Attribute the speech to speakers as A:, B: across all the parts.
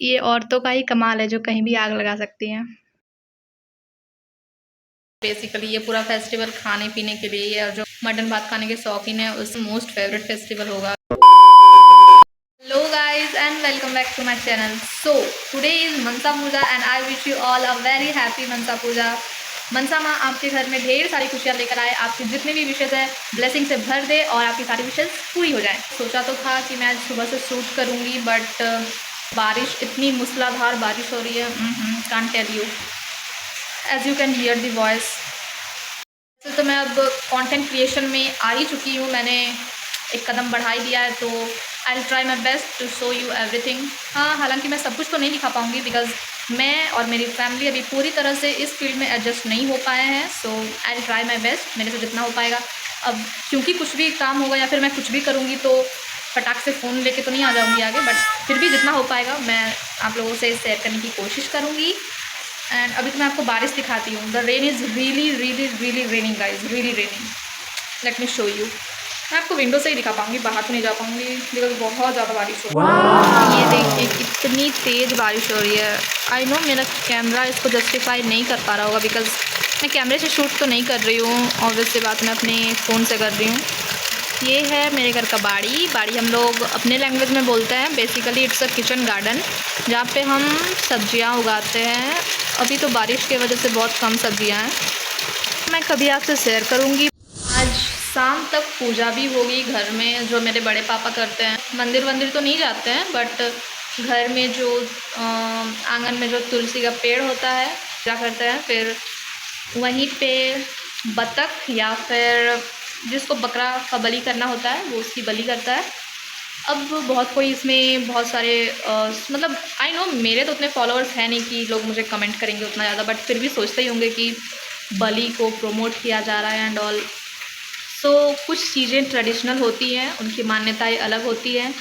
A: ये औरतों का ही कमाल है जो कहीं भी आग लगा सकती हैं। बेसिकली ये पूरा फेस्टिवल खाने पीने के लिए है और जो मटन भात खाने के शौकीन है उसका मोस्ट फेवरेट फेस्टिवल होगा। Hello guys and welcome back to my channel. So today is Manasa Puja and I wish you all a very happy Manasa Puja. Manasa माँ आपके घर में ढेर सारी खुशियाँ लेकर आए, आपके जितने भी विशेष है ब्लेसिंग से भर दे और आपकी सारी विशेष पूरी हो जाए। सोचा तो था कि मैं सुबह से शूट करूँगी बट बारिश, इतनी मूसलाधार बारिश हो रही है, can't tell you, as you can hear the voice. तो मैं अब कंटेंट क्रिएशन में आ ही चुकी हूँ, मैंने एक कदम बढ़ा ही दिया है, तो I will try my best to show you everything. हाँ, हालांकि मैं सब कुछ तो नहीं दिखा पाऊँगी बिकॉज मैं और मेरी फैमिली अभी पूरी तरह से इस फील्ड में एडजस्ट नहीं हो पाए हैं। So I will try my best, मेरे से जितना हो पाएगा। अब क्योंकि कुछ भी काम होगा या फिर मैं कुछ भी करूँगी तो फटाक से फ़ोन लेके तो नहीं आ जाऊँगी आगे, बट फिर भी जितना हो पाएगा मैं आप लोगों से शेयर करने की कोशिश करूँगी। एंड अभी तो मैं आपको बारिश दिखाती हूँ। The rain is really really really raining guys, really raining. Let me show you. मैं आपको विंडो से ही दिखा पाऊँगी, बाहर तो नहीं जा पाऊँगी बिकॉज बहुत ज़्यादा बारिश हो रही है। ये देखिए कितनी तेज़ बारिश हो रही है। आई नो मेरा कैमरा इसको जस्टिफाई नहीं कर पा रहा होगा बिकॉज मैं कैमरे से शूट तो नहीं कर रही हूँ, ऑब्वियसली बात मैं अपने फ़ोन से कर रही हूँ। ये है मेरे घर का बाड़ी हम लोग अपने लैंग्वेज में बोलते हैं। Basically it's a kitchen garden जहाँ पे हम सब्जियाँ उगाते हैं। अभी तो बारिश की वजह से बहुत कम सब्जियाँ हैं, मैं कभी आपसे शेयर करूँगी। आज शाम तक पूजा भी होगी घर में, जो मेरे बड़े पापा करते हैं। मंदिर तो नहीं जाते हैं बट घर में जो आंगन में जो तुलसी का पेड़ होता है क्या करते हैं, फिर वहीं पे बतख या फिर जिसको बकरा का बलि करना होता है वो उसकी बलि करता है। अब बहुत कोई इसमें बहुत सारे मतलब आई नो मेरे तो उतने फॉलोअर्स हैं नहीं कि लोग मुझे कमेंट करेंगे उतना ज़्यादा, बट फिर भी सोचते ही होंगे कि बलि को प्रमोट किया जा रहा है एंड ऑल। सो कुछ चीज़ें ट्रेडिशनल होती हैं, उनकी मान्यताएं अलग होती हैं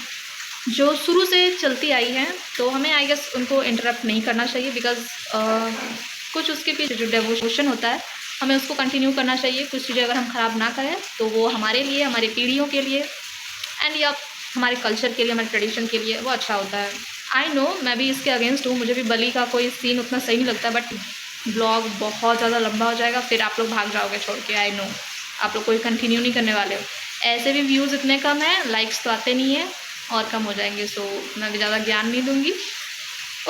A: जो शुरू से चलती आई हैं, तो हमें आई गेस उनको इंटरप्ट नहीं करना चाहिए बिकॉज कुछ उसके पीछे जो डेवोशन होता है हमें उसको कंटिन्यू करना चाहिए। कुछ चीज़ें अगर हम ख़राब ना करें तो वो हमारे लिए, हमारी पीढ़ियों के लिए एंड या हमारे कल्चर के लिए, हमारे ट्रेडिशन के लिए वो अच्छा होता है। आई नो मैं भी इसके अगेंस्ट हूँ, मुझे भी बलि का कोई सीन उतना सही नहीं लगता, बट ब्लॉग बहुत ज़्यादा लंबा हो जाएगा, फिर आप लोग भाग जाओगे छोड़ के। आई नो आप लोग कोई कंटिन्यू नहीं करने वाले हो, ऐसे भी व्यूज़ इतने कम हैं, लाइक्स तो आते नहीं हैं और कम हो जाएंगे। सो मैं भी ज़्यादा ज्ञान नहीं दूँगी।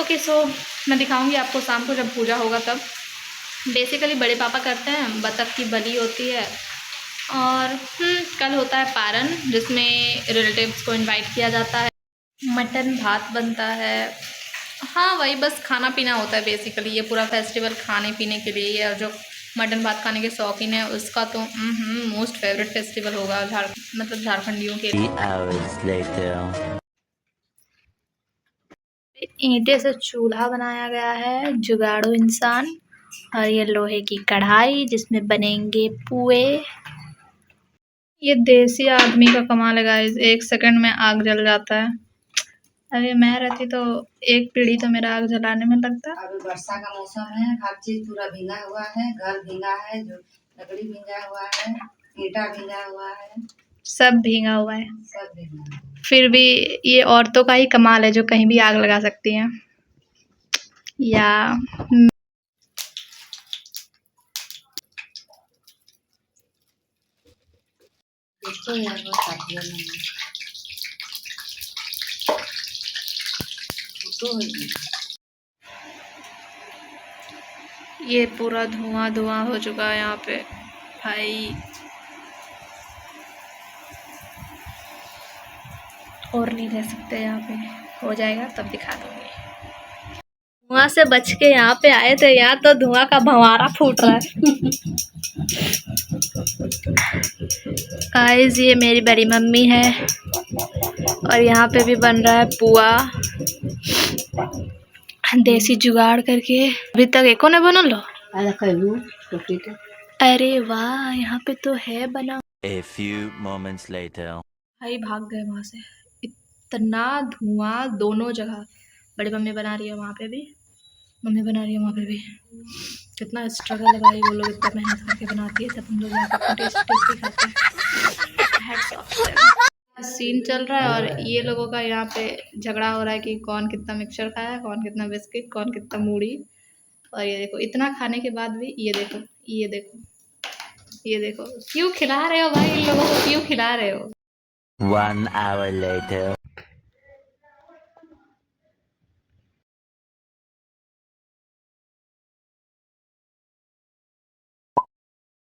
A: ओके, सो मैं दिखाऊँगी आपको शाम को जब पूजा होगा तब। बेसिकली बड़े पापा करते हैं, बतख की बलि होती है और कल होता है पारण जिसमें रिलेटिव्स को इनवाइट किया जाता है, मटन भात बनता है। हाँ वही बस खाना पीना होता है बेसिकली। ये पूरा फेस्टिवल खाने पीने के लिए है और जो मटन भात खाने के शौकीन है उसका तो मोस्ट फेवरेट फेस्टिवल होगा मतलब झारखंडियों के लिए। ईंटे से चूल्हा बनाया गया है, जुगाड़ू इंसान, और ये लोहे की कढ़ाई जिसमें बनेंगे पुए। ये देसी आदमी का कमाल है गाइस, 1 सेकंड में आग जल जाता है। अरे मैं रहती तो एक पीढ़ी तो मेरा आग जलाने में लगता।
B: अभी वर्षा का मौसम है, हर चीज पूरा भींगा हुआ है, घर भींगा है, जो लकड़ी भींगा हुआ है, ईंटा भींगा हुआ है,
A: सब भींगा हुआ है।
B: सब भींगा।
A: फिर भी ये औरतों का ही कमाल है जो कहीं भी आग लगा सकती हैं। या ये पूरा धुआं धुआं हो चुका है यहाँ पे भाई, और नहीं रह सकते यहाँ पे। हो जाएगा तब दिखा दूंगी। धुआं से बच के यहाँ पे आए थे, यहाँ तो धुआं का भंवारा फूट रहा है। गाइस ये मेरी बड़ी मम्मी है और यहाँ पे भी बन रहा है पुआ देसी जुगाड़ करके। अभी तक एको ने बनल लो। अरे वाह, यहाँ पे तो है बना।
C: A few moments later.
A: भाई भाग गए वहाँ से, इतना धुआं दोनों जगह। बड़ी मम्मी बना रही है वहाँ पे भी, मम्मी बना रही है वहाँ पे भी। कितना स्ट्रगल है भाई, वो लोग इतना मेहनत करके बनाती है, तब हम लोग यहाँ पे टेस्टी खाते हैं। सीन चल रहा है और ये लोगों का यहाँ पे झगड़ा हो रहा है कि कौन कितना मिक्सचर खाया, कौन कितना बिस्किट, कौन कितना मूढ़ी। और ये देखो इतना खाने के बाद भी ये देखो, ये देखो, ये देखो, क्यों खिला रहे हो भाई इन लोगों को, क्यों खिला रहे हो?
C: 1 hour later.